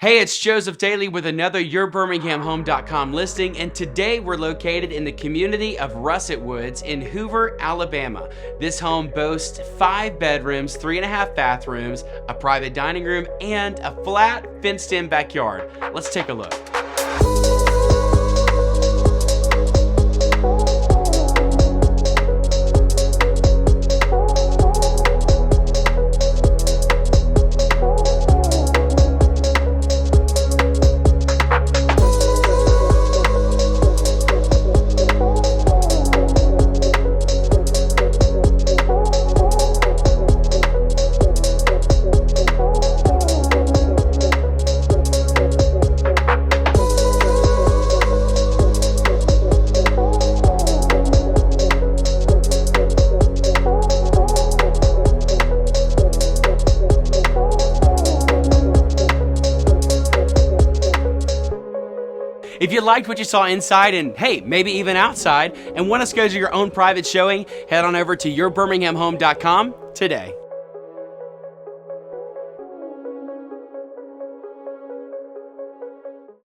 Hey, it's Joseph Daley with another YourBirminghamHome.com listing, and today we're located in the community of Russet Woods in Hoover, Alabama. This home boasts 5 bedrooms, 3.5 bathrooms, a private dining room, and a flat, fenced-in backyard. Let's take a look. If you liked what you saw inside and, hey, maybe even outside, and want to schedule your own private showing, head on over to YourBirminghamHome.com today.